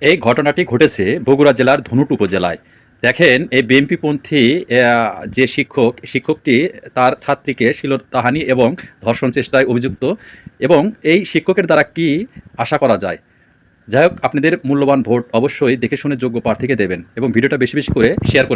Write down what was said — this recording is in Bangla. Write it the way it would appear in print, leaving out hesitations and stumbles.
এই ঘটনাটি ঘটেছে বগুড়া জেলার ধুনট উপজেলায়। দেখেন, এই বিএনপিপন্থী যে শিক্ষকটি তার ছাত্রীকে শ্লীলতাহানি এবং ধর্ষণ চেষ্টায় অভিযুক্ত, এবং এই শিক্ষকের দ্বারা কি আশা করা যায়। যাই হোক, আপনাদের মূল্যবান ভোট অবশ্যই দেখে শুনে যোগ্য প্রার্থীকে দেবেন এবং ভিডিওটা বেশি বেশি করে শেয়ার করে দেবেন।